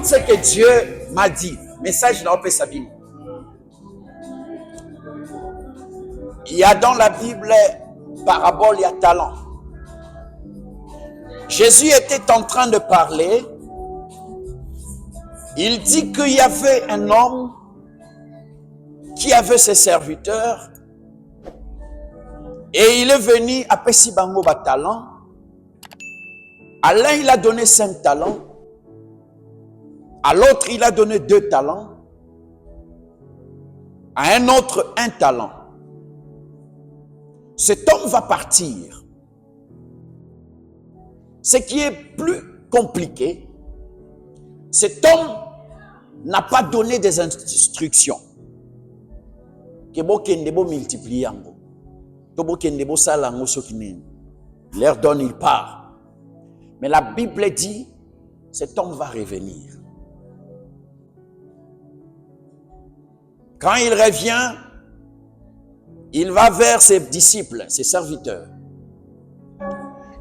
Écoute ce que Dieu m'a dit. Message dans Sabine. Il y a dans la Bible parabole, il y a talent. Jésus était en train de parler. Il dit qu'il y avait un homme qui avait ses serviteurs et il est venu à Pessibango talent. À l'un, il a donné 5 talents. À l'autre, il a donné 2 talents. À un autre, 1 talent. Cet homme va partir. Ce qui est plus compliqué, cet homme n'a pas donné des instructions. Que Bokendebo multiplie yango. To Bokendebo salango sokinen. Leur donne, il part. Mais la Bible dit, cet homme va revenir. Quand il revient, il va vers ses disciples, ses serviteurs.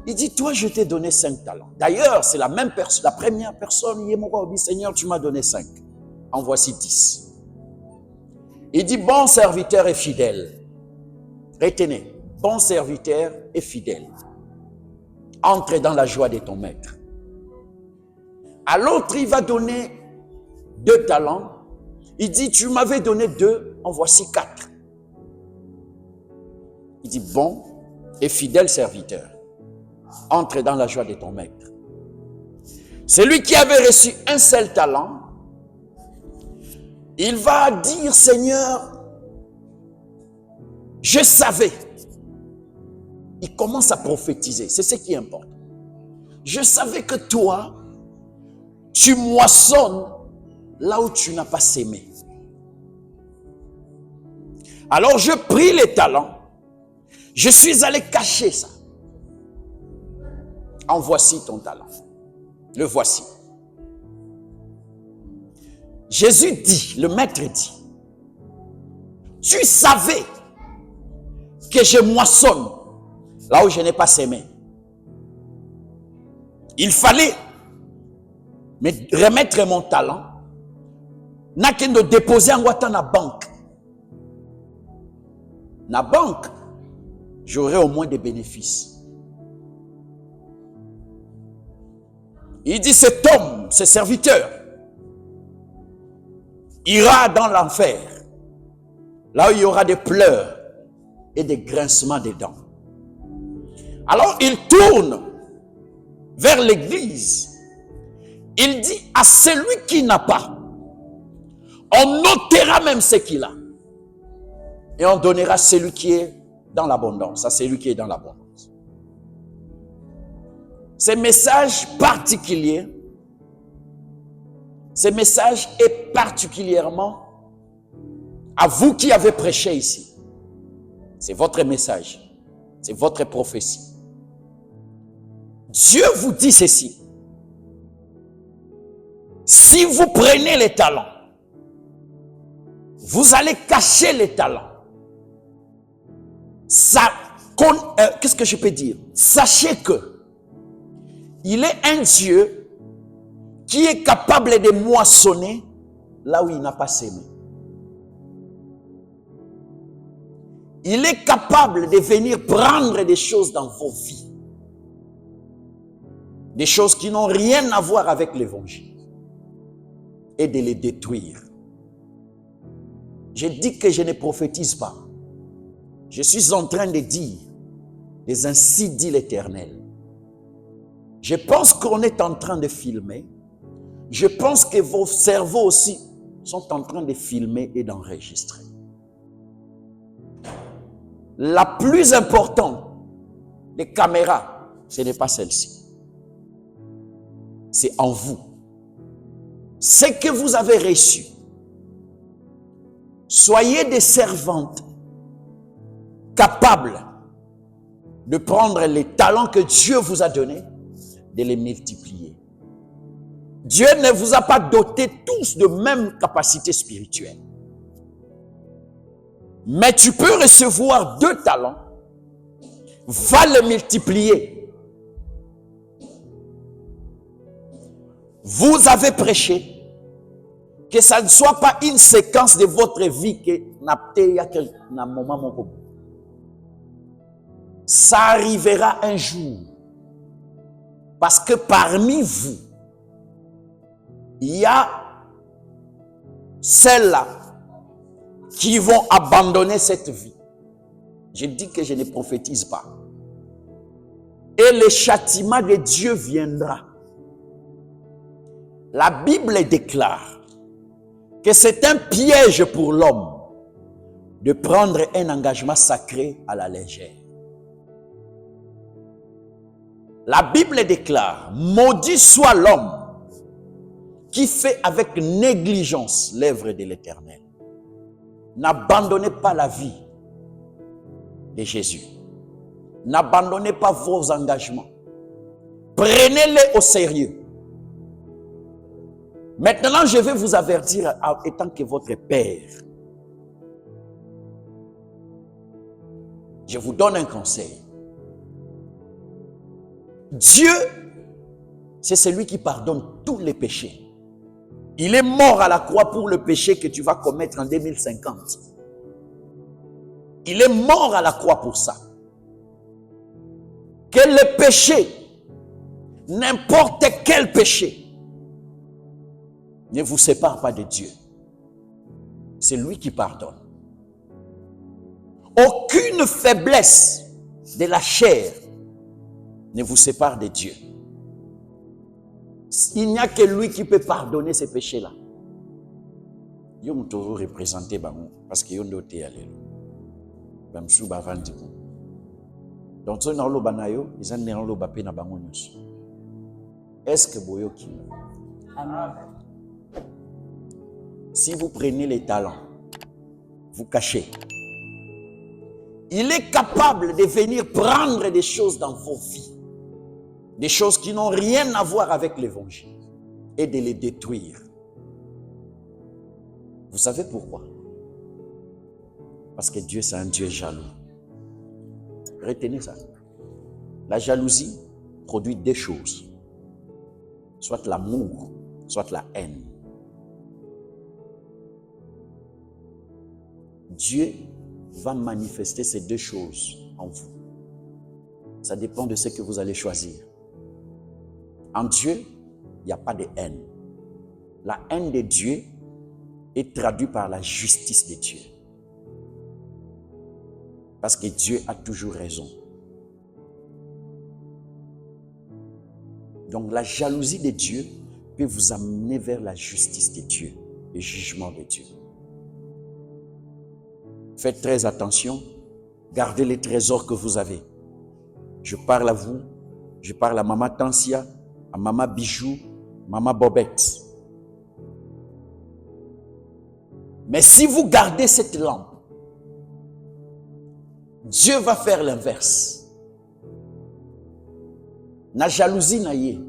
Il dit, toi, je t'ai donné 5 talents. D'ailleurs, c'est la même personne, la première personne, il dit, Seigneur, tu m'as donné 5. En voici 10. Il dit, bon serviteur et fidèle. Retenez, bon serviteur et fidèle. Entre dans la joie de ton maître. À l'autre, il va donner 2 talents. Il dit, tu m'avais donné 2, en voici 4. Il dit, bon et fidèle serviteur. Entre dans la joie de ton maître. Celui qui avait reçu un seul talent, il va dire, Seigneur, je savais. Il commence à prophétiser, c'est ce qui importe. Je savais que toi, tu moissonnes là où tu n'as pas sémé. Alors je pris les talents, je suis allé cacher ça. En voici ton talent. Le voici. Jésus dit, le maître dit, tu savais que je moissonne là où je n'ai pas sémé. Il fallait me remettre mon talent, n'a qu'à le déposer en dans la banque. La banque, j'aurai au moins des bénéfices. Il dit, cet homme, ce serviteur, ira dans l'enfer, là où il y aura des pleurs et des grincements des dents. Alors il tourne vers l'église. Il dit à celui qui n'a pas, on ôtera même ce qu'il a. Et on donnera celui qui est dans l'abondance, à celui qui est dans l'abondance. Ce message particulier, ce message est particulièrement à vous qui avez prêché ici. C'est votre message, c'est votre prophétie. Dieu vous dit ceci. Si vous prenez les talents, vous allez cacher les talents. Qu'est-ce que je peux dire? Sachez que il est un Dieu qui est capable de moissonner là où il n'a pas sémé. Il est capable de venir prendre des choses dans vos vies. Des choses qui n'ont rien à voir avec l'évangile. Et de les détruire. Je dis que je ne prophétise pas. Je suis en train de dire, les ainsi dit l'Éternel. Je pense qu'on est en train de filmer. Je pense que vos cerveaux aussi sont en train de filmer et d'enregistrer. La plus importante des caméras, ce n'est pas celle-ci. C'est en vous. Ce que vous avez reçu. Soyez des servantes capables de prendre les talents que Dieu vous a donnés, de les multiplier. Dieu ne vous a pas dotés tous de même capacité spirituelle. Mais tu peux recevoir 2 talents, va les multiplier. vous avez prêché, que ça ne soit pas une séquence de votre vie que ça arrivera un jour. Parce que parmi vous, il y a celles-là qui vont abandonner cette vie. Je dis que je ne prophétise pas. Et le châtiment de Dieu viendra. La Bible déclare que c'est un piège pour l'homme de prendre un engagement sacré à la légère. La Bible déclare, maudit soit l'homme qui fait avec négligence l'œuvre de l'Éternel. N'abandonnez pas la vie de Jésus. N'abandonnez pas vos engagements. Prenez-les au sérieux. Maintenant, je vais vous avertir en étant que votre Père. Je vous donne un conseil. Dieu, c'est celui qui pardonne tous les péchés. Il est mort à la croix pour le péché que tu vas commettre en 2050. Il est mort à la croix pour ça. Que le péché, n'importe quel péché, ne vous sépare pas de Dieu. C'est lui qui pardonne. Aucune faiblesse de la chair ne vous sépare de Dieu. Il n'y a que lui qui peut pardonner ces péchés-là. Yo mutoro représenter bango parce que yo ndoté alelo. Bamsu bavandi. Donc ça na lo banayo, ils en ont lo bapé na bango nyos. Est-ce que boyoki? Amen. Si vous prenez les talents, vous cachez. Il est capable de venir prendre des choses dans vos vies. Des choses qui n'ont rien à voir avec l'évangile. Et de les détruire. Vous savez pourquoi? Parce que Dieu, c'est un Dieu jaloux. Retenez ça. La jalousie produit deux choses. Soit l'amour, soit la haine. Dieu va manifester ces deux choses en vous. Ça dépend de ce que vous allez choisir. En Dieu, il n'y a pas de haine. La haine de Dieu est traduite par la justice de Dieu. Parce que Dieu a toujours raison. Donc la jalousie de Dieu peut vous amener vers la justice de Dieu, le jugement de Dieu. Faites très attention, gardez les trésors que vous avez. Je parle à vous, je parle à Maman Tansia, à Maman Bijou, Maman Bobette. Mais si vous gardez cette lampe, Dieu va faire l'inverse. La jalousie naïe,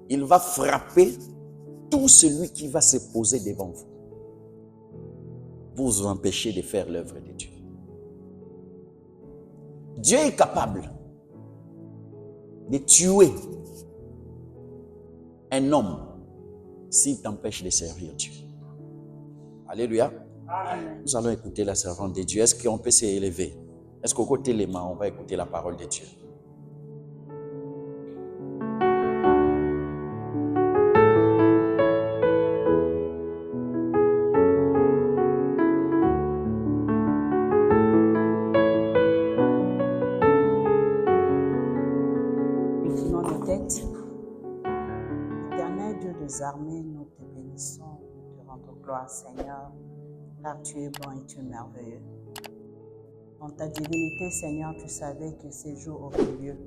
il va frapper tout celui qui va se poser devant vous pour vous empêcher de faire l'œuvre de Dieu. Dieu est capable de tuer un homme s'il t'empêche de servir Dieu. Alléluia. Amen. Nous allons écouter la servante de Dieu. Est-ce qu'on peut s'élever? Est-ce qu'au côté les mains, on va écouter la parole de Dieu? Inclinons nos têtes. Éternel Dieu des armées, nous te bénissons, nous te rendons gloire, Seigneur, car tu es bon et tu es merveilleux. Dans ta divinité, Seigneur, tu savais que ces jours auraient lieu.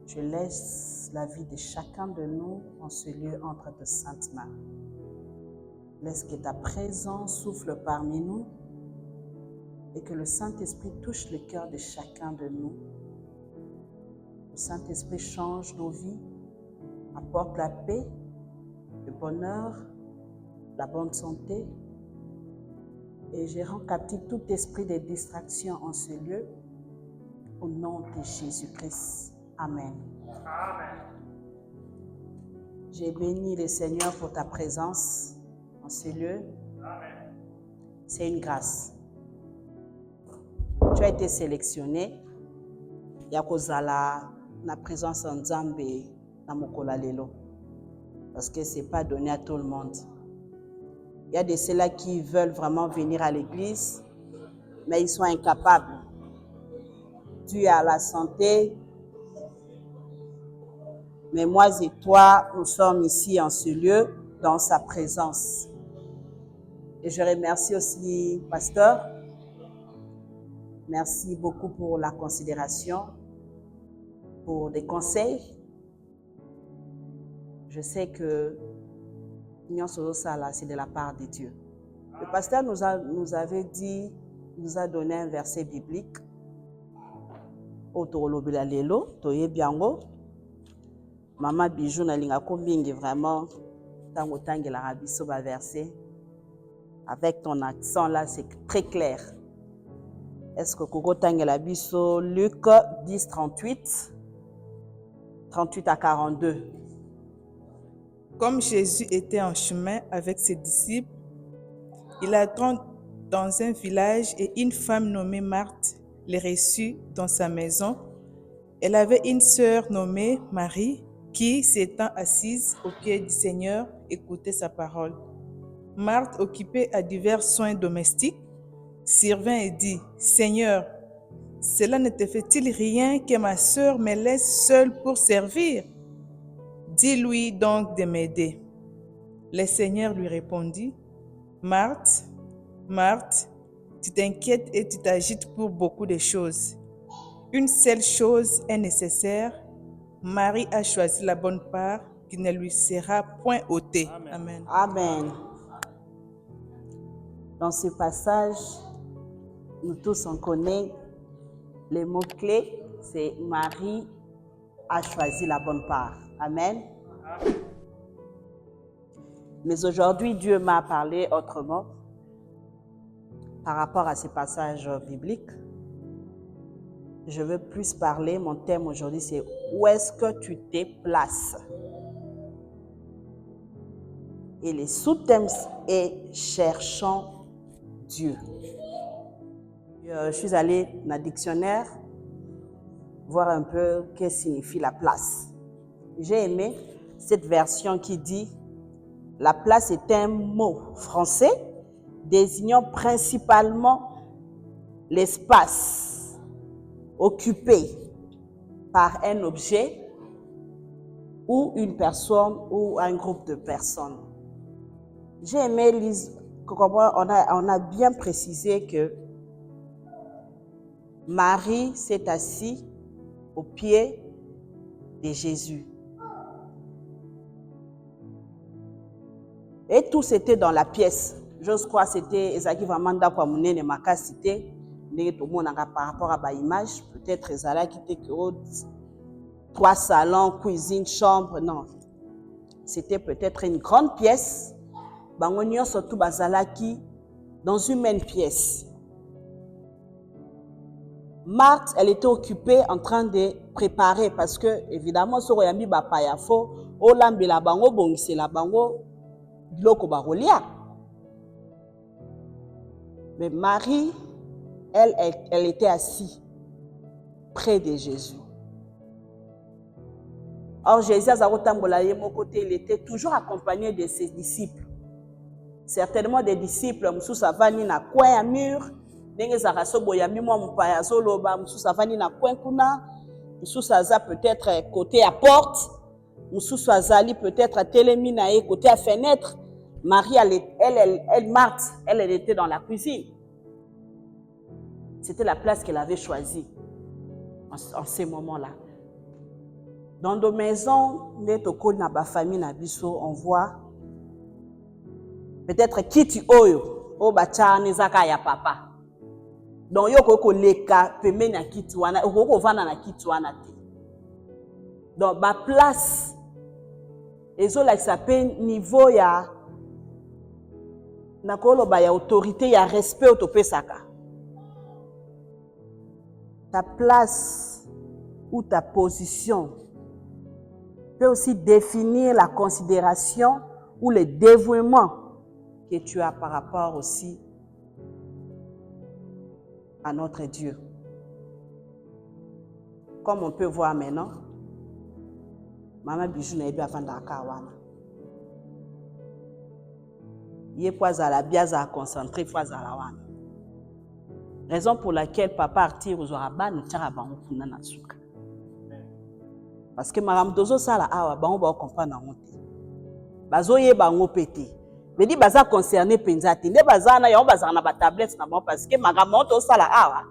Je laisse la vie de chacun de nous en ce lieu entre tes saintes mains. Laisse que ta présence souffle parmi nous et que le Saint-Esprit touche le cœur de chacun de nous. Le Saint-Esprit change nos vies, apporte la paix, le bonheur, la bonne santé. Et je rends captif tout esprit de distraction en ce lieu, au nom de Jésus-Christ. Amen. Amen. J'ai béni le Seigneur pour ta présence en ce lieu. C'est une grâce. Tu as été sélectionné. Yakozala na présence en Nzambe na mokola lelo. Parce que ce n'est pas donné à tout le monde. Il y a de ceux-là qui veulent vraiment venir à l'église, mais ils sont incapables. Dû à la santé. Mais moi et toi, nous sommes ici en ce lieu, dans sa présence. Et je remercie aussi le pasteur. Merci beaucoup pour la considération, pour des conseils. Je sais que c'est de la part de Dieu. Le pasteur nous a donné un verset biblique. Maman Bijou na linga kombingi vraiment tango tangela rabiso ba verset. Avec ton accent là, c'est très clair. Est-ce que Koko tangela biso Luc 10, 38 à 42. Comme Jésus était en chemin avec ses disciples, il entra dans un village et une femme nommée Marthe les reçut dans sa maison. Elle avait une sœur nommée Marie qui, s'étant assise aux pieds du Seigneur, écoutait sa parole. Marthe, occupée à divers soins domestiques, survint et dit, « Seigneur, cela ne te fait-il rien que ma sœur me laisse seule pour servir? Dis-lui donc de m'aider. » Le Seigneur lui répondit, « Marthe, Marthe, tu t'inquiètes et tu t'agites pour beaucoup de choses. Une seule chose est nécessaire. Marie a choisi la bonne part qui ne lui sera point ôtée. » Amen. Amen. Dans ce passage, nous tous on connaît les mots-clés, c'est Marie a choisi la bonne part. Amen. Amen. Mais aujourd'hui, Dieu m'a parlé autrement par rapport à ces passages bibliques. Je veux plus parler, mon thème aujourd'hui, c'est où est-ce que tu te places? Et le sous-thème est cherchons Dieu. Je suis allée dans le dictionnaire voir un peu ce que signifie la place. J'ai aimé cette version qui dit la place est un mot français désignant principalement l'espace occupé par un objet ou une personne ou un groupe de personnes. J'ai aimé, on a bien précisé que Marie s'est assise au pied de Jésus. Et tout c'était dans la pièce. Je crois que c'était Ezaki Vamanda Kwamunene Makasite. Par rapport à l'image, peut-être Ezala qui était 3 salons, cuisine, chambre. Non. C'était peut-être une grande pièce. Bangonio surtout Bazalaki dans une même pièce. Marthe, elle était occupée en train de préparer parce que, évidemment, sur Oyambi Bapayafo, Olambi la bango, bongise la bango, biloko barolia. Mais Marie, elle était assise près de Jésus. Or, Jésus, il était toujours accompagné de ses disciples. Certainement des disciples, Moussou Savani na coin à mur, Nenge Zaraso Boyami, moi, mon paya Zoloba, Moussou Savani na coin kuna, Moussou Saza peut-être côté à porte, Moussou Sazali peut-être à téléminae côté à fenêtre. Marie, Marthe, elle était dans la cuisine. C'était la place qu'elle avait choisie en ces moments-là. Dans nos maisons, on voit peut-être kiti oyo o bachane zaka ya papa. Donc yo koko leka pembe na kiti wana, koko vana na kiti wana te. Donc ba place ezola s'appelle niveau ya na koloba ya autorité ya respect otopesaka. Ta place ou ta position peut aussi définir la considération ou le dévouement que tu as par rapport aussi à notre Dieu. Comme on peut voir maintenant, Maman Bijou n'a pas avant d'Akawana. Il est pas à la biase à concentrer, pas à la wana. Raison pour laquelle papa artire aux Arabes ne tient à bango kuna na suka. Parce que madame dozo sala awa bango ba comprendre na honte. Bazo ye bango pété. Mais dit baza concerné penzati, ne baza na yo baza na ba tablette na bango parce que madame to sala awa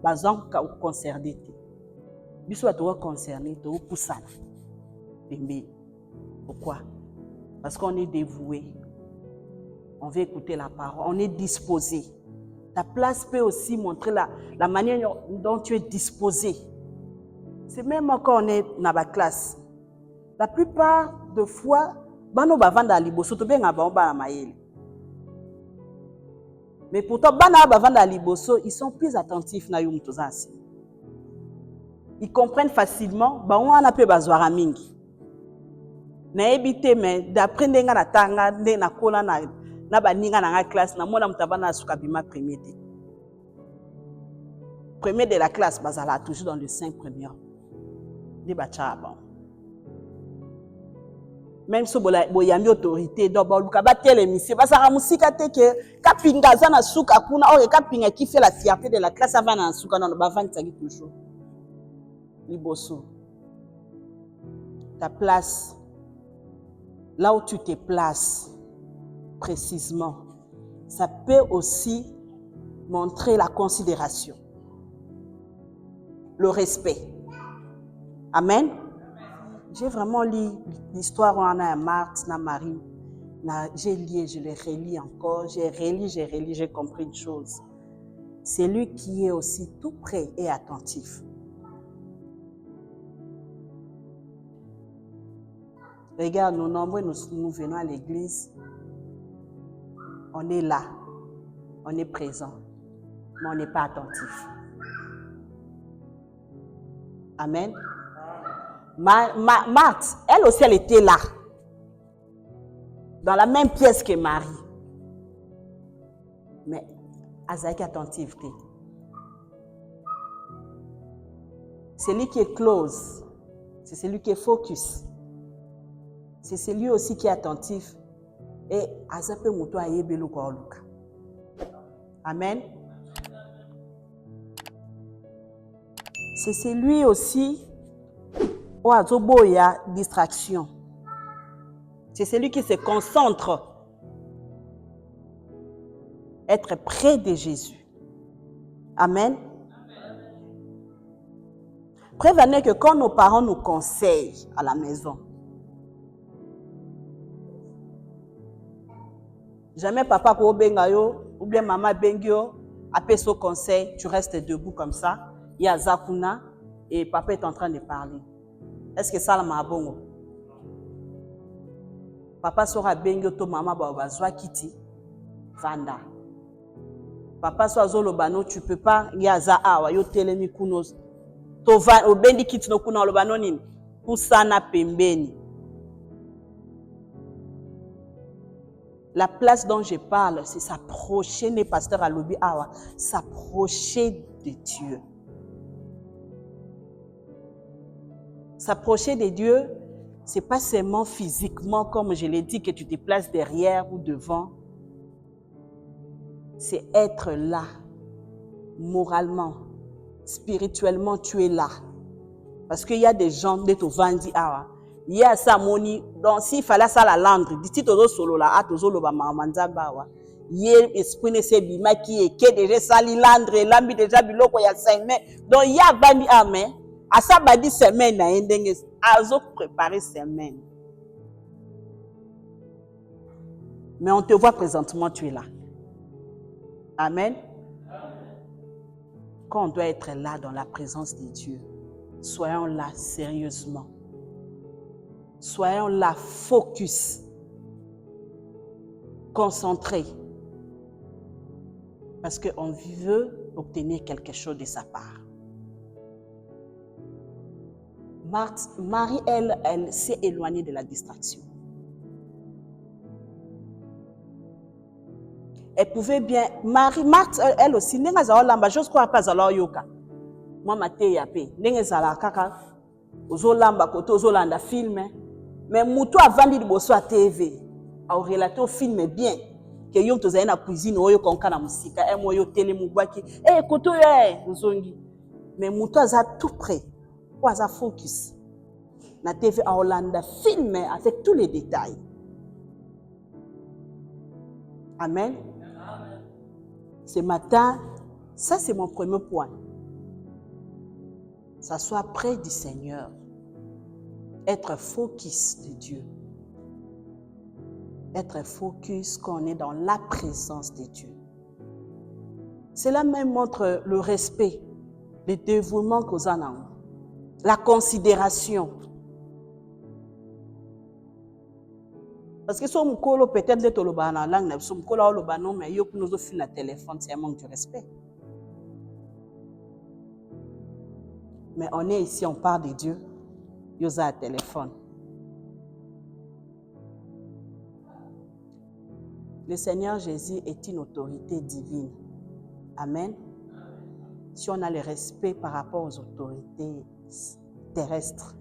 bazo concerné. Biso ba to concerné to poussana. Bembe. Pourquoi? Parce qu'on est dévoué. On veut écouter la parole, on est disposé. Ta place peut aussi montrer la manière dont tu es disposé. C'est même quand on est dans la classe. La plupart de fois, mais pourtant, ils sont plus attentifs. Ils comprennent facilement. Mais d'après na baninga na nga classe na mona mutabana asukabima premier de la classe bazala toujours dans les 5 premiers de bachaba même si boyami autorité donc baluka batele mission basaka musika te ke kapinga za na suka kuna o kapinga qui fait la fierté de la classe avant na suka non ba vangi toujours liboso ta place là où tu te places précisément, ça peut aussi montrer la considération, le respect. Amen. J'ai vraiment lu l'histoire où Anna et Marthe, Marie. J'ai lu, je l'ai relis encore. J'ai relu, j'ai compris une chose. C'est lui qui est aussi tout prêt et attentif. Regarde, nous nombreux, nous venons à l'église. On est là, on est présent, mais on n'est pas attentif. Amen. Marthe, elle aussi, elle était là, dans la même pièce que Marie. Mais Azaki attentive. C'est lui qui est close, c'est celui qui est focus, c'est celui aussi qui est attentif. Et azape muto ayebelu kwa oluka. Amen. C'est celui aussi où azobo ya distraction. C'est celui qui se concentre. Être près de Jésus. Amen. Prévenez que quand nos parents nous conseillent à la maison, jamais papa ko benga yo ou bien maman bengyo appelle son conseil, tu restes debout comme ça, il y a Zakuna et papa est en train de parler. Est-ce que ça la m'a bongo? Papa sera bengyo to maman ba zwa kiti vanda. Papa so azolo bano tu peux pas ya za awa yo telemi kuno to va obendi kiti no kuna lo bano nini kusana pembeni. La place dont je parle, c'est s'approcher, les pasteurs à l'obi awa, s'approcher de Dieu. S'approcher de Dieu, c'est pas seulement physiquement, comme je l'ai dit, que tu te places derrière ou devant. C'est être là, moralement, spirituellement, tu es là. Parce qu'il y a des gens, des vandi awa. Il y a ça, moni. Donc, s'il fallait ça la langue, dit tozo solo la, a tozo lo ba mamanzamba wa. Yé esprit ne se bima qui est que déjà sali landre, lambi déjà biloko ya 5 mai. Donc, il y a bandi amen. A ça badi semaine na endenge, azo préparer semaine. Mais on te voit présentement, tu es là. Amen. Quand on doit être là dans la présence de Dieu, soyons là sérieusement. Soyons là, focus, concentrés. Parce qu'on veut obtenir quelque chose de sa part. Marie, elle s'est éloignée de la distraction. Elle pouvait bien... Marthe, elle aussi, j'ose croire pas à yoka. Moi, ma tête a payé. N'engezala kaka. Ozolamba koto ozolanda film. Mais muto avant de bosso à TV. A relater au film bien. Que yom tozaye na cuisine oyo konka na musika. E moyo télé mubaki. Eh koto zongi. Mais muto aza tout près. Ou aza focus. Na TV a Hollanda film avec tous les détails. Amen. Ce matin, ça c'est mon premier point. S'asseoir près du Seigneur. Être focus de Dieu. Être focus quand on est dans la présence de Dieu. Cela même montre le respect, le dévouement qu'aux en la considération. Parce que si on peut-être de toloba na langue, si on toloba non mais yo nous offre le téléphone, c'est un manque de respect. Mais on est ici, on parle de Dieu, yo a un téléphone. Le Seigneur Jésus est une autorité divine. Amen. Si on a le respect par rapport aux autorités terrestres,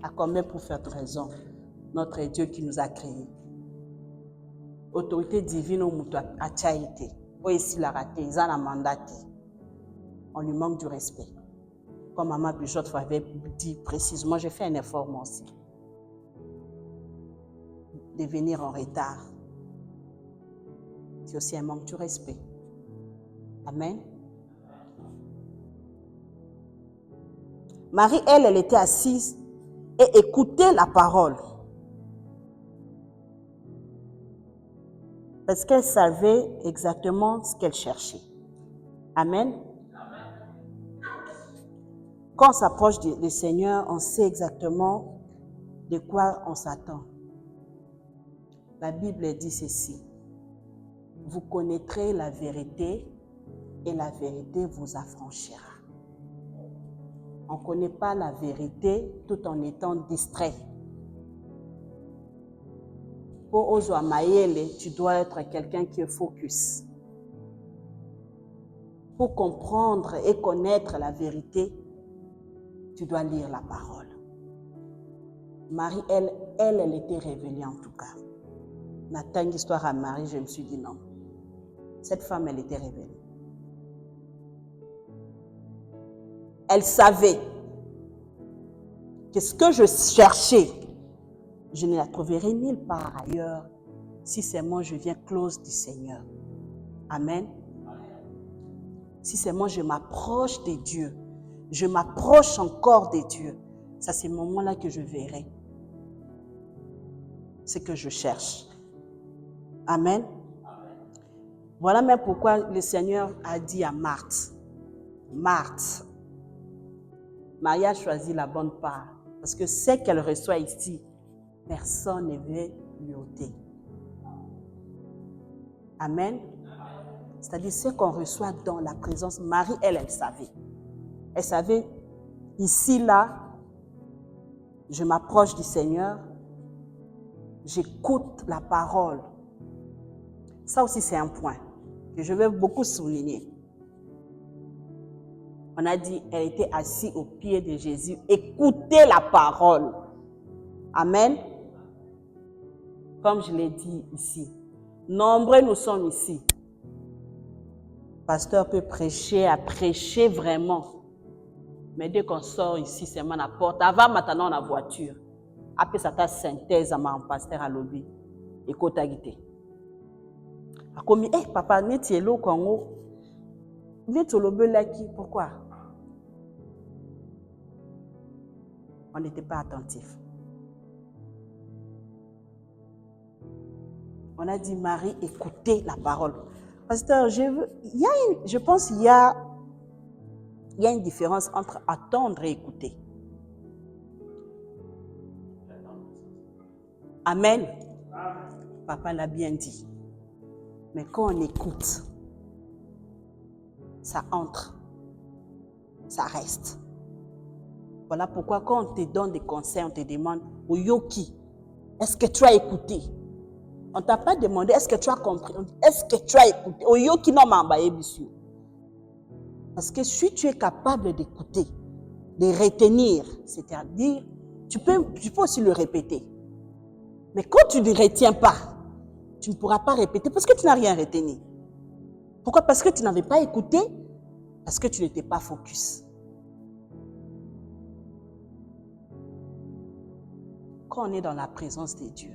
à combien pour faire raison, notre Dieu qui nous a créés. Autorité divine au moutou a chaïté. Ici la raté, ils ont un mandat. On lui manque du respect. Comme Maman Bijot avait dit précisément, j'ai fait un effort moi aussi. De venir en retard. C'est aussi un manque de respect. Amen. Marie, elle était assise et écoutait la parole. Parce qu'elle savait exactement ce qu'elle cherchait. Amen. Quand on s'approche du Seigneur, on sait exactement de quoi on s'attend. La Bible dit ceci. Vous connaîtrez la vérité et la vérité vous affranchira. On ne connaît pas la vérité tout en étant distrait. Pour Ozo Mayele, tu dois être quelqu'un qui est focus. Pour comprendre et connaître la vérité, tu dois lire la parole. Marie, elle était révélée en tout cas. Nathan, l'histoire à Marie, je me suis dit non. Cette femme, elle était révélée. Elle savait que ce que je cherchais, je ne la trouverai nulle part ailleurs si seulement je viens close du Seigneur. Amen. Si seulement je m'approche de Dieu, je m'approche encore de Dieu, c'est à ce moment-là que je verrai ce que je cherche. Amen. Voilà même pourquoi le Seigneur a dit à Marthe, Marthe, Marie a choisi la bonne part, parce que ce qu'elle reçoit ici, personne ne veut lui ôter. Amen. C'est-à-dire ce qu'on reçoit dans la présence. Marie, elle savait. Elle savait, ici, là, je m'approche du Seigneur, j'écoute la parole. Ça aussi, c'est un point que je vais beaucoup souligner. On a dit, elle était assise au pied de Jésus, écoutez la parole. Amen. Comme je l'ai dit ici, nombreux nous sommes ici. Le pasteur peut prêcher, à prêcher vraiment. Mais dès qu'on sort ici, c'est à la porte. Avant, maintenant, la voiture. Après, ça t'a synthèse à mon pasteur à lobby. Écoute, à guité. Comme, papa, net est là, Congo. Net au lobby là qui, pourquoi? On n'était pas attentif. On a dit, Marie, écoutez la parole. Pasteur, je pense qu'il y a une différence entre attendre et écouter. Amen. Papa l'a bien dit. Mais quand on écoute, ça entre, ça reste. Voilà pourquoi quand on te donne des conseils, on te demande, Oyoki, est-ce que tu as écouté? On ne t'a pas demandé, est-ce que tu as compris? Est-ce que tu as écouté? Oyoki non m'embaye bisou. Parce que si tu es capable d'écouter, de retenir, c'est-à-dire, tu peux aussi le répéter. Mais quand tu ne retiens pas, tu ne pourras pas répéter parce que tu n'as rien retenu. Pourquoi? Parce que tu n'avais pas écouté, parce que tu n'étais pas focus. Quand on est dans la présence de Dieu,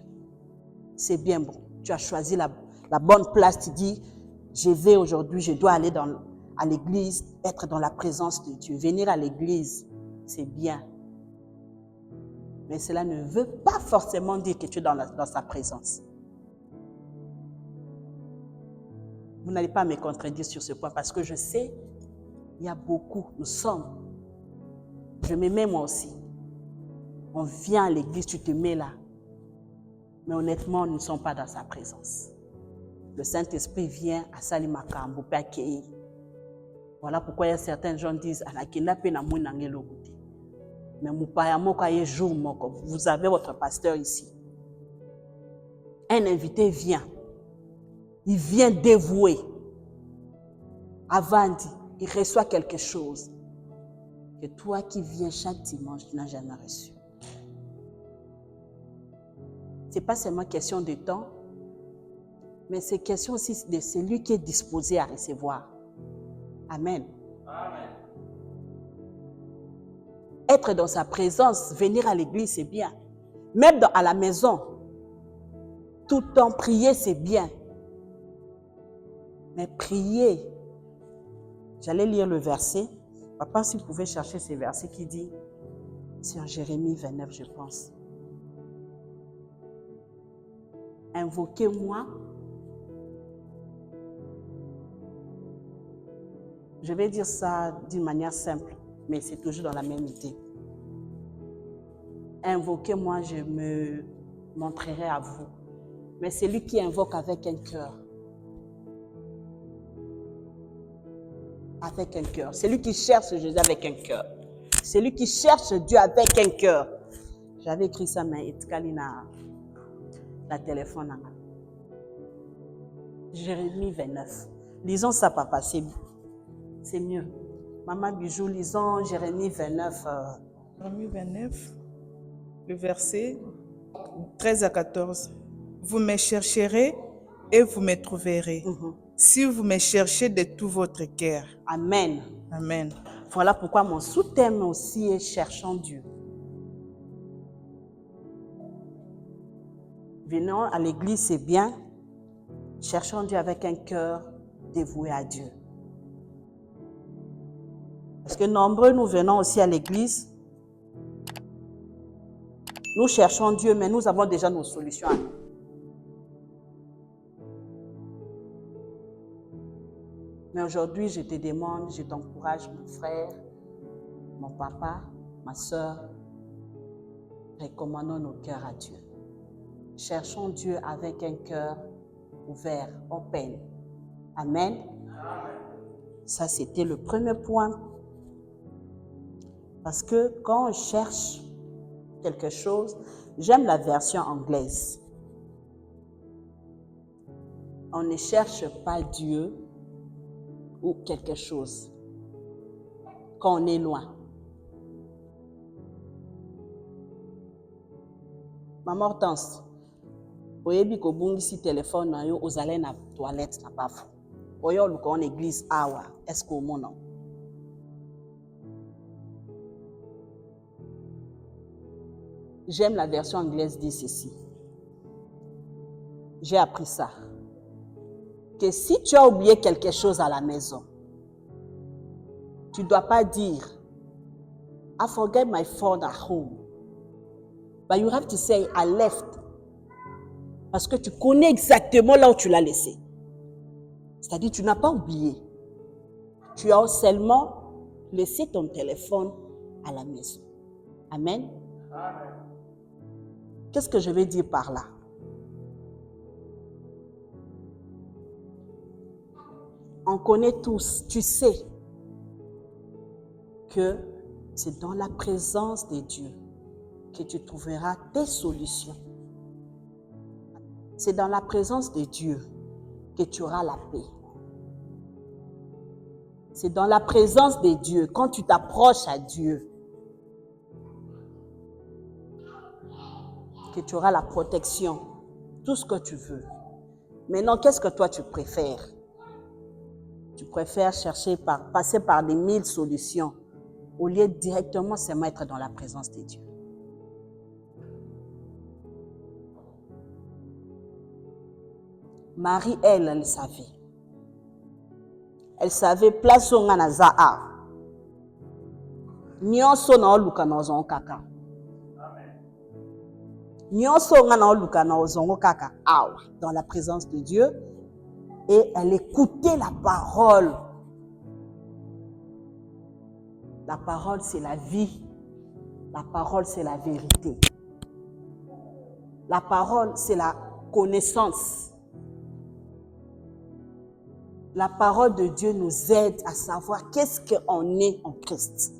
c'est bien bon. Tu as choisi la bonne place, tu dis, je vais aujourd'hui, je dois aller à l'église, être dans la présence de Dieu. Venir à l'église, c'est bien. Mais cela ne veut pas forcément dire que tu es dans sa présence. Vous n'allez pas me contredire sur ce point parce que je sais, il y a beaucoup, nous sommes. Je me mets moi aussi. On vient à l'église, tu te mets là. Mais honnêtement, nous ne sommes pas dans sa présence. Le Saint-Esprit vient à Salimakambo, peut accueillir. Voilà pourquoi il y a certains gens qui disent, mais vous avez votre pasteur ici. Un invité vient. Il vient dévouer. Avant, il reçoit quelque chose que toi qui viens chaque dimanche, tu n'as jamais reçu. Ce n'est pas seulement question de temps, mais c'est question aussi de celui qui est disposé à recevoir. Amen. Amen. Être dans sa présence, venir à l'église, c'est bien. Même à la maison, tout le temps prier, c'est bien. Mais prier, j'allais lire le verset. Papa, si vous pouvez chercher ce verset qui dit, c'est en Jérémie 29, je pense. Invoquez-moi. Je vais dire ça d'une manière simple, mais c'est toujours dans la même idée. Invoquez-moi, je me montrerai à vous. Mais c'est lui qui invoque avec un cœur. Avec un cœur. C'est lui qui cherche Jésus avec un cœur. C'est lui qui cherche Dieu avec un cœur. J'avais écrit ça, mais la téléphone. Jérémie 29. Lisons ça, papa, c'est mieux. Maman Bijou, lisons Jérémie 29. Jérémie 29, le verset 13 à 14. Vous me chercherez et vous me trouverez. Si vous me cherchez de tout votre cœur. Amen. Amen. Voilà pourquoi mon sous-thème aussi est cherchant Dieu. Venons à l'église, c'est bien. Cherchons Dieu avec un cœur dévoué à Dieu. Parce que nombreux, nous venons aussi à l'église. Nous cherchons Dieu, mais nous avons déjà nos solutions à nous. Mais aujourd'hui, je te demande, je t'encourage, mon frère, mon papa, ma soeur, recommandons nos cœurs à Dieu. Cherchons Dieu avec un cœur ouvert, open. Amen. Ça, c'était le premier point. Parce que quand on cherche quelque chose, j'aime la version anglaise. On ne cherche pas Dieu ou quelque chose quand on est loin. Maman Hortense, oyebi ko bungisi téléphone na yo ozale na toilette na bafu. Oyo luka en église awa, est-ce que mon nom? J'aime la version anglaise dit ceci. J'ai appris ça. Que si tu as oublié quelque chose à la maison, tu ne dois pas dire I forget my phone at home. But you have to say I left. Parce que tu connais exactement là où tu l'as laissé. C'est-à-dire tu n'as pas oublié. Tu as seulement laissé ton téléphone à la maison. Amen. Amen. Qu'est-ce que je vais dire par là? On connaît tous, tu sais que C'est dans la présence de Dieu que tu trouveras tes solutions. C'est dans la présence de Dieu que tu auras la paix. C'est dans la présence de Dieu, quand tu t'approches à Dieu, que tu auras la protection, tout ce que tu veux. Maintenant, qu'est-ce que toi tu préfères? Tu préfères passer par des 1000 solutions au lieu de directement se mettre dans la présence de Dieu. Marie, elle savait. Elle savait place où on a Zaha. Nyonso na oluka na ozongo kaka. Nyonso na oluka na ozongo kaka. Dans la présence de Dieu. Et elle écoutait la parole. La parole, c'est la vie. La parole, c'est la vérité. La parole, c'est la connaissance. La parole de Dieu nous aide à savoir qu'est-ce qu'on est en Christ.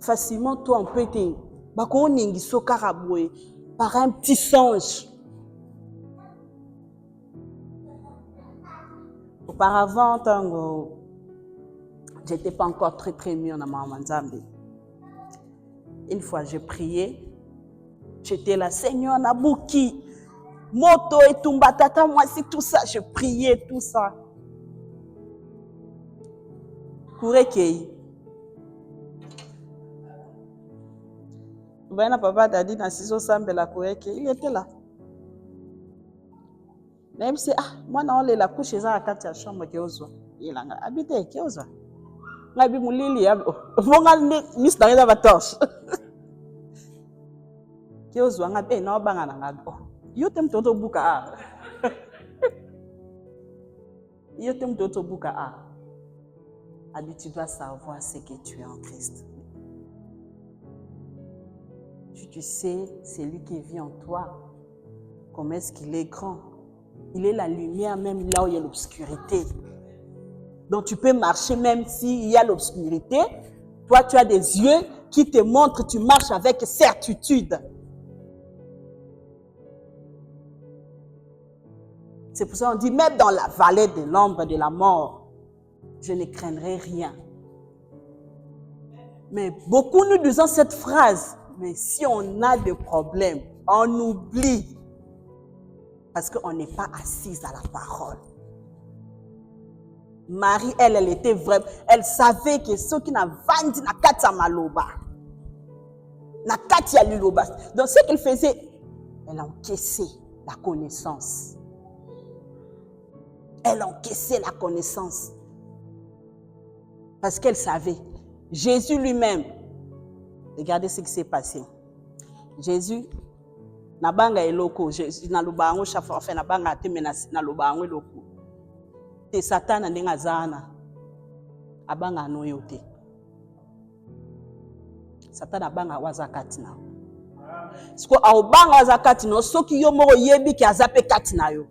Facilement, toi, on peut être par un petit songe. Auparavant, je n'étais pas encore très mieux dans ma Nzambe. Une fois, j'ai prié. J'étais là, Seigneur, Nabuki. Moto et Tumbatata, moi c'est tout ça, je priais tout ça. Kourekei. Voilà, papa t'a dit dans 6 sambe la Kourekei, il était là. Même si, moi non, la couche est à la chambre qui ose. Il a habité qui ose. Nabi Moulili, vonga mis dans la torche. Qui ose, on a bien, non, bangana. Yo t'aimes toto buka. Yo t'aimes toto buka. Tu dois savoir ce que tu es en Christ. Tu sais, c'est lui qui vit en toi. Comment est-ce qu'il est grand? Il est la lumière même là où il y a l'obscurité. Donc tu peux marcher même s'il y a l'obscurité. Toi, tu as des yeux qui te montrent, tu marches avec certitude. C'est pour ça qu'on dit, même dans la vallée de l'ombre de la mort, je ne craindrai rien. Mais beaucoup nous disons cette phrase, mais si on a des problèmes, on oublie. Parce qu'on n'est pas assise à la parole. Marie, elle était vraie. Elle savait que ceux qui n'ont vendu na kati maloba, na kati ya liloba. Donc ce qu'elle faisait, elle encaissait la connaissance. Elle encaissait la connaissance. Parce qu'elle savait. Jésus lui-même, regardez ce qui s'est passé. Jésus, nabanga eloko, Jésus na lubango chafa enfin nabanga te menace na lubango eloko. Te Satan ndenga zana. Abanga no yote. Satan abanga wazakati na. Siko aobanga wazakati no soki yo moko yebi ki azape kati na yo.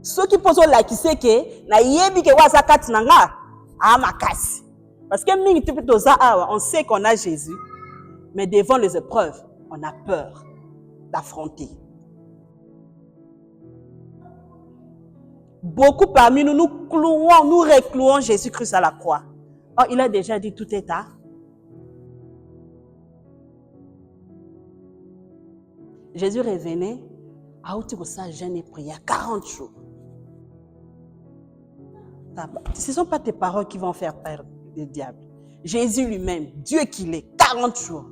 Soki poso lakise ke na yebi ke wazakati na nga amakasi. Parce que mingi te toza awa, on sait qu'on a Jésus, mais devant les épreuves, on a peur d'affronter. Beaucoup parmi nous, nous reclouons Jésus-Christ à la croix. Oh, il a déjà dit tout est à. Jésus revenait, à où ça jeûne et prière 40 jours. Ce ne sont pas tes paroles qui vont faire peur du diable. Jésus lui-même, Dieu qu'il est, 40 jours.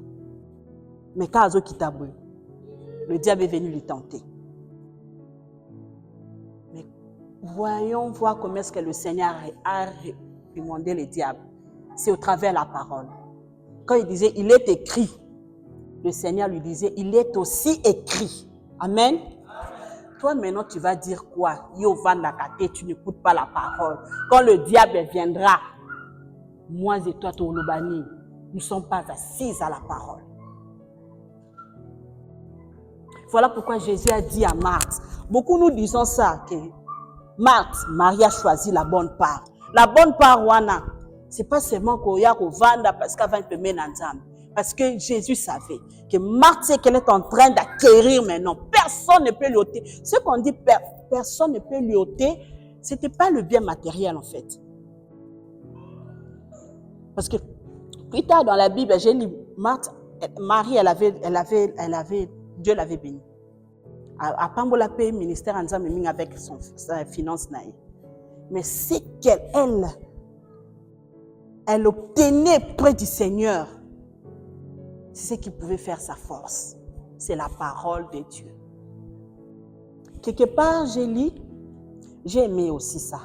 Mais quand le diable est venu lui tenter. Mais voyons voir comment est-ce que le Seigneur a réprimandé le diable. C'est au travers de la parole. Quand il disait, il est écrit, le Seigneur lui disait, il est aussi écrit. Amen. Toi, maintenant, tu vas dire quoi? Yovan Nakate, tu n'écoutes pas la parole. Quand le diable viendra, moi et toi, Toulubani, nous ne sommes pas assises à la parole. Voilà pourquoi Jésus a dit à Marthe, beaucoup nous disons ça, que Marthe, Marie a choisi la bonne part. La bonne part, wana, c'est pas seulement qu'on y a qu'on vende parce qu'avant il peut mettre en Nzambe. Parce que Jésus savait que Marthe, c'est qu'elle est en train d'acquérir maintenant. Personne ne peut lui ôter. Ce qu'on dit, personne ne peut lui ôter, c'était pas le bien matériel en fait. Parce que plus tard dans la Bible, j'ai lu Marie, Dieu l'avait bénie. À Pambola paye ministère en Nzambe avec sa finance naïe. Mais c'est qu'elle obtenait près du Seigneur. C'est ce qui pouvait faire sa force. C'est la parole de Dieu. Quelque part, j'ai aimé aussi ça.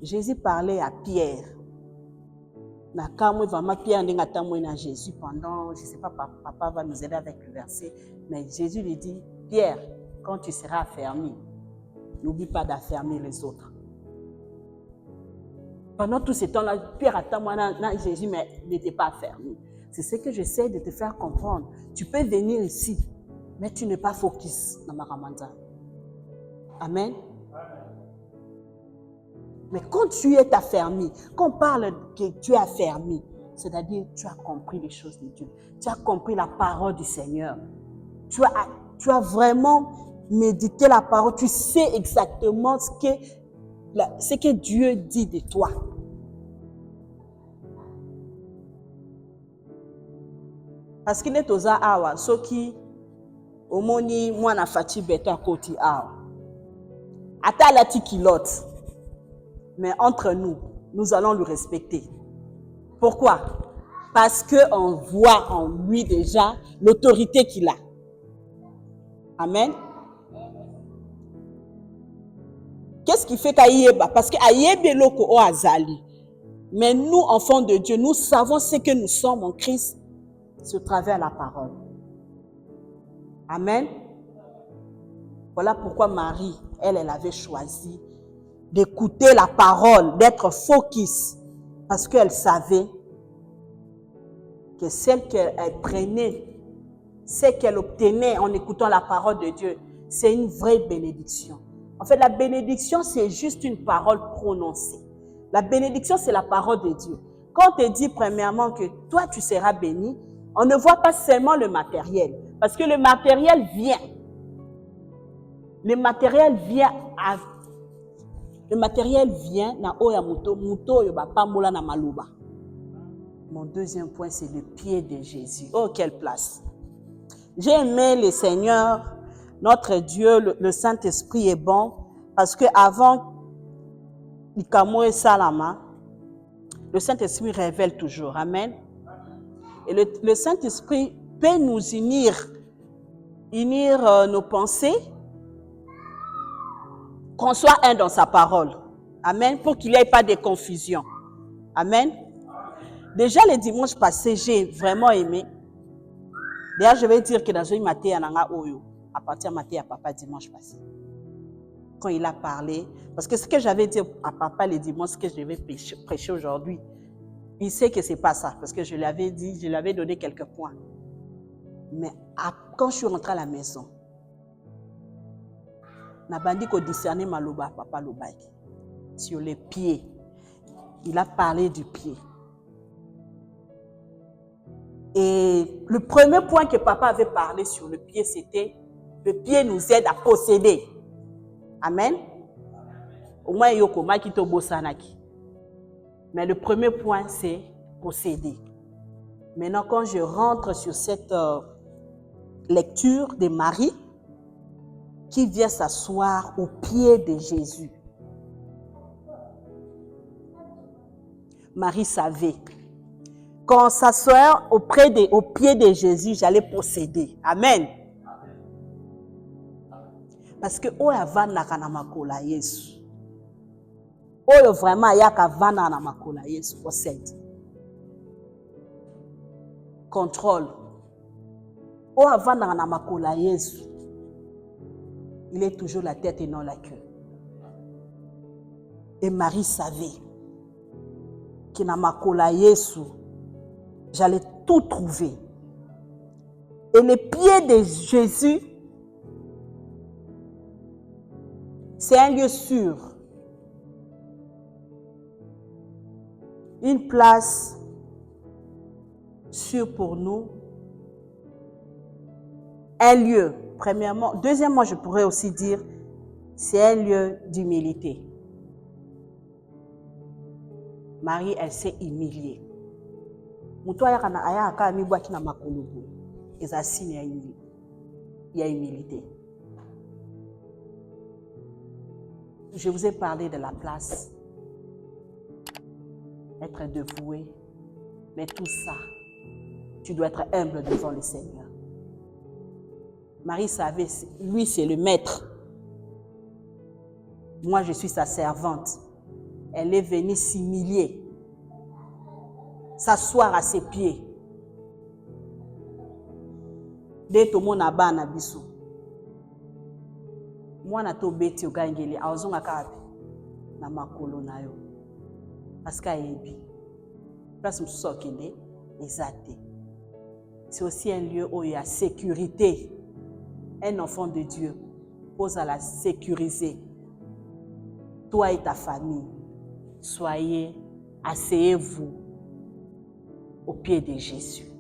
Jésus parlait à Pierre. Pierre n'a Jésus pendant, je ne sais pas, papa va nous aider avec le verset, mais Jésus lui dit, Pierre, quand tu seras affermi, n'oublie pas d'affermir les autres. Pendant tout ce temps-là, Pierre attend moi, Jésus n'était pas affermi. C'est ce que j'essaie de te faire comprendre. Tu peux venir ici, mais tu n'es pas focus dans ma Ramanda. Amen. Mais quand tu es affermi, quand on parle que tu es affermi, c'est-à-dire que tu as compris les choses de Dieu. Tu as compris la parole du Seigneur. Tu as vraiment médité la parole. Tu sais exactement ce que Dieu dit de toi. Parce qu'il est aux awa, ceux qui au moni moi na fati beta koti awa. Ata la tikilote. Mais entre nous, nous allons le respecter. Pourquoi? Parce qu'on voit en lui déjà l'autorité qu'il a. Amen. Qu'est-ce qui fait qu'Aïeba? Parce qu'Aïeba loko o azali. Mais nous, enfants de Dieu, nous savons ce que nous sommes en Christ à travers la parole. Amen. Voilà pourquoi Marie, elle avait choisi d'écouter la parole, d'être focus, parce qu'elle savait que celle qu'elle prenait, ce qu'elle obtenait en écoutant la parole de Dieu, c'est une vraie bénédiction. En fait, la bénédiction, c'est juste une parole prononcée. La bénédiction, c'est la parole de Dieu. Quand on te dit premièrement que toi, tu seras béni, on ne voit pas seulement le matériel, parce que le matériel vient. Le matériel vient na oya muto yo ba pambola na maluba. Mon deuxième point, c'est le pied de Jésus. Oh, quelle place! J'ai aimé le Seigneur, notre Dieu, le Saint-Esprit est bon, parce que avant Ikamo et Salama, le Saint-Esprit révèle toujours. Amen. Et le Saint-Esprit peut nous unir nos pensées, qu'on soit un dans sa parole. Amen. Pour qu'il n'y ait pas de confusion. Amen. Déjà, le dimanche passé, j'ai vraiment aimé. D'ailleurs, je vais dire que dans une matin, à partir de matin à papa dimanche passé. Quand il a parlé, parce que ce que j'avais dit à papa le dimanche, ce que je vais prêcher aujourd'hui, il sait que ce n'est pas ça, parce que je l'avais dit, je lui avais donné quelques points. Mais quand je suis rentrée à la maison, Nabandi ko discerner maloba papa lobaki sur les pieds. Il a parlé du pied. Et le premier point que papa avait parlé sur le pied, c'était le pied nous aide à posséder. Amen. Au moins yoko makito bosanaki. Mais le premier point, c'est posséder. Maintenant, quand je rentre sur cette lecture de Marie, qui vient s'asseoir au pied de Jésus. Marie savait. Quand on s'assoit au pied de Jésus, j'allais posséder. Amen. Parce que oya vana kana makola Yesu. Oyo vraiment yaka vana na makola Yesu possède. Contrôle. Oya vana kana makola Yesu. Il est toujours la tête et non la queue. Et Marie savait que na makola Yesu, j'allais tout trouver. Et les pieds de Jésus, c'est un lieu sûr. une place sûre pour nous, un lieu, premièrement. Deuxièmement, je pourrais aussi dire, c'est un lieu d'humilité. Marie, elle s'est humiliée. Il y a humilité. Je vous ai parlé de la place, être dévoué, mais tout ça, tu dois être humble devant le Seigneur. Marie savait, lui c'est le maître. Moi je suis sa servante. Elle est venue s'humilier, s'asseoir à ses pieds. Dès tout le monde a ban abisso. Moi na to beti o gangeli awzonga kapi na makolo na yo. Parce qu'à Ebi, place Moussokende, exacté. C'est aussi un lieu où il y a sécurité. Un enfant de Dieu pose à la sécuriser. Toi et ta famille, soyez, asseyez-vous au pied de Jésus.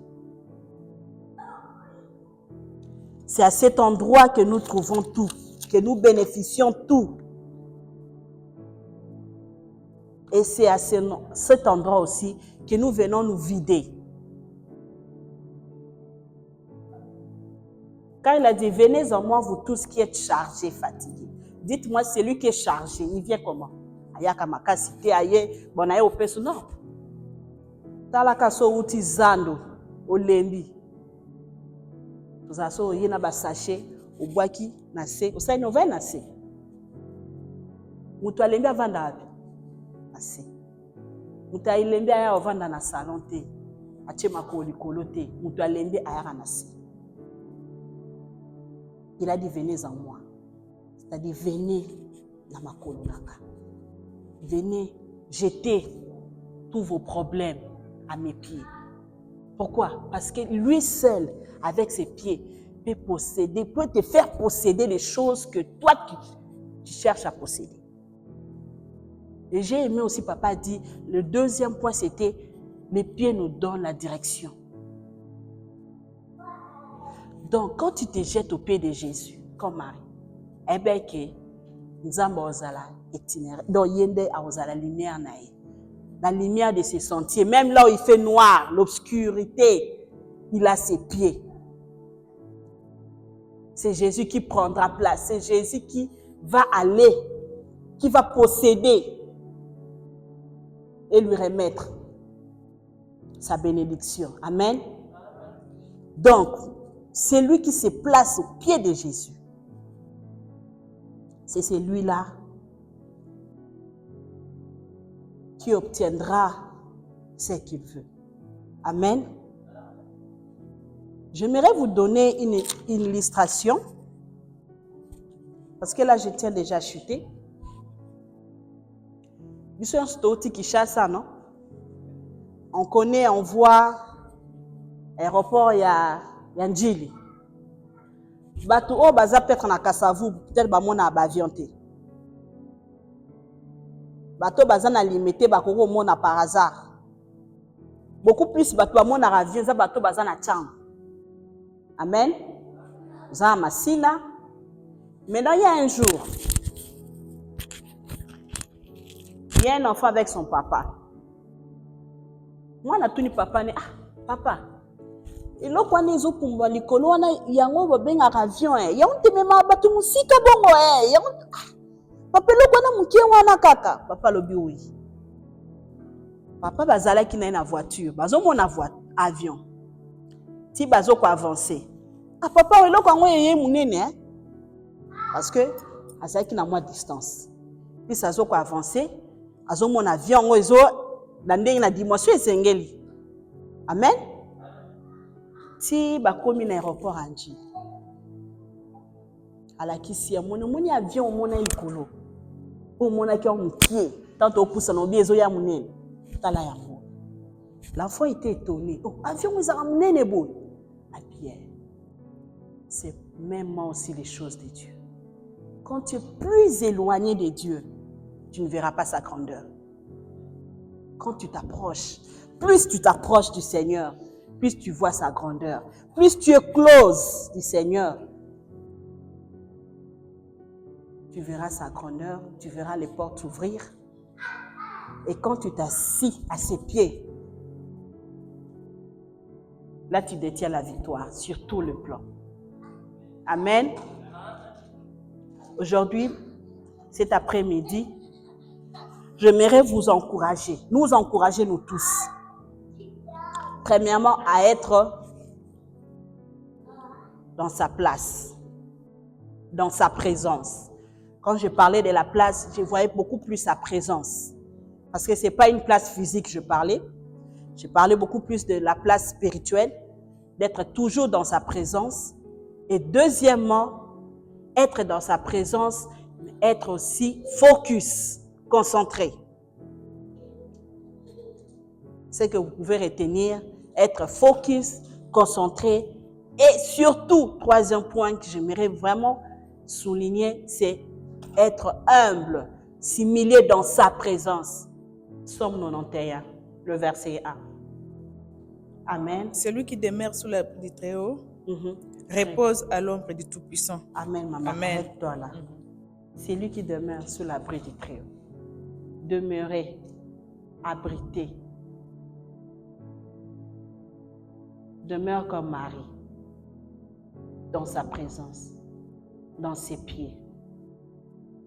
C'est à cet endroit que nous trouvons tout, que nous bénéficions tout. Et c'est à cet endroit aussi que nous venons nous vider. Quand il a dit, venez en moi, vous tous qui êtes chargés, fatigués. Dites-moi, celui qui est chargé, il vient comment? Ayaka makasite aye, bonaye au peso, non. Talaka so uti zando, olembi. Tuzaso yena ba sachet, obwaki, nase, osa inove nase. Mutu alembi avanda api. Nase. Mutu alembi aya ovanda na salon te. Ache makoli kolo te. Mutu alembi aya nase. Il a dit, venez en moi. C'est-à-dire, venez dans ma colonaka. Venez jeter tous vos problèmes à mes pieds. Pourquoi? Parce que lui seul, avec ses pieds, peut posséder, peut te faire posséder les choses que toi, tu cherches à posséder. Et j'ai aimé aussi, papa dit, le deuxième point, c'était, mes pieds nous donnent la direction. Donc, quand tu te jettes au pied de Jésus, comme Marie, eh bien que Nzamba ozala itinéraire, donc yende ozala lumière naïe, la lumière de ses sentiers, même là où il fait noir, l'obscurité, il a ses pieds. C'est Jésus qui prendra place, c'est Jésus qui va aller, qui va posséder et lui remettre sa bénédiction. Amen. Donc, c'est lui qui se place au pied de Jésus. C'est celui-là qui obtiendra ce qu'il veut. Amen. J'aimerais vous donner une illustration. Parce que là, je tiens déjà à chuter. Non? On connaît, on voit aéroport, il y a Njili. Bato o baza peut-être na Kasavu, peut-être ba mona avion te. Bato baza na limité bakoko mona par hasard. Beaucoup plus bato ba mona avion za bato baza na tchang. Amen. Za masina. Maintenant il y a un jour, il y a un enfant avec son papa. Moi na tuni papa ne papa. Et là, quand ils ont pour les colonnes, il y a un avion. Il y a un téméma, bateau musika bongo. Il y a un papa le quand on moukia wana kaka. Papa le oui. Papa bazala qui n'a une voiture. Bazo mon avion. Si bazo ko avancer. Papa le quand on est mounene. Parce que azala qui n'a moins de distance. Puis ça zo ko avancer. Azo mon avion ozo dans na dimension esengeli. Amen. Si bakomi na aéroport anji alakisi ya moni avion mona likolo o mona ki on pied tant au pousse na biezo ya munene tala ya mo l'enfant était étonné. Oh avion ils a munene bo à Pierre. C'est même aussi les choses de Dieu. Quand tu es plus éloigné de Dieu, tu ne verras pas sa grandeur. quand tu t'approches, plus tu t'approches du Seigneur, plus tu vois sa grandeur, plus tu es close du Seigneur, tu verras sa grandeur, tu verras les portes s'ouvrir. Et quand tu t'assis à ses pieds, là tu détiens la victoire sur tout le plan. Amen. Aujourd'hui, cet après-midi, j'aimerais vous encourager, nous encourager nous tous. Premièrement, à être dans sa place, dans sa présence. Quand je parlais de la place, je voyais beaucoup plus sa présence. Parce que ce n'est pas une place physique que je parlais. Je parlais beaucoup plus de la place spirituelle, d'être toujours dans sa présence. Et deuxièmement, être dans sa présence, être aussi focus, concentré. C'est que vous pouvez retenir, être focus, concentré. Et surtout, troisième point que j'aimerais vraiment souligner, c'est être humble, s'humilier dans sa présence. Psaume 91, le verset 1. Amen. Celui qui demeure sous l'abri du Très-Haut repose à l'ombre du Tout-Puissant. Amen, maman. Amen. Arrête-toi là. C'est lui qui demeure sous l'abri du Très-Haut. Demeurer, abriter. Demeure comme Marie, dans sa présence, dans ses pieds.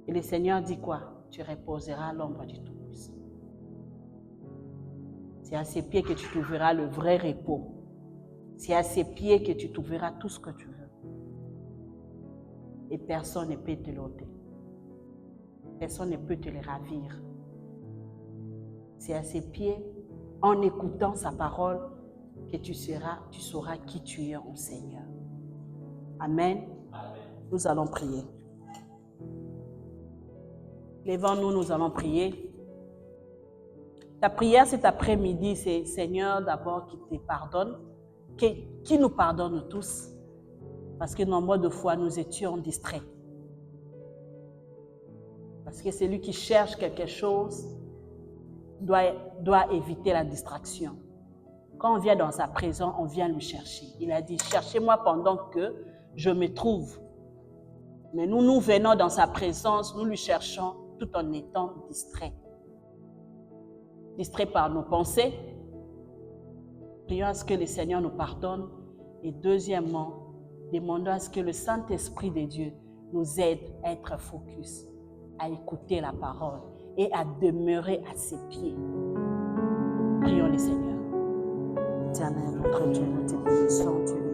Et le Seigneur dit quoi? Tu reposeras à l'ombre du Tout-Puissant. C'est à ses pieds que tu trouveras le vrai repos. C'est à ses pieds que tu trouveras tout ce que tu veux. Et personne ne peut te l'ôter. Personne ne peut te le ravir. C'est à ses pieds, en écoutant sa parole, que tu sauras qui tu es en Seigneur. Amen. Nous allons prier. Levons-nous, nous allons prier. Ta prière cet après-midi, c'est Seigneur d'abord qui te pardonne, qui nous pardonne tous, parce que nombre de fois nous étions distraits. Parce que celui qui cherche quelque chose doit éviter la distraction. Quand on vient dans sa présence, on vient le chercher. Il a dit, cherchez-moi pendant que je me trouve. Mais nous venons dans sa présence, nous lui cherchons tout en étant distraits. Distraits par nos pensées. Prions à ce que le Seigneur nous pardonne. Et deuxièmement, demandons à ce que le Saint-Esprit de Dieu nous aide à être focus, à écouter la parole et à demeurer à ses pieds. Prions le Seigneur. Éternel, notre Dieu, nous te bénissons, Dieu.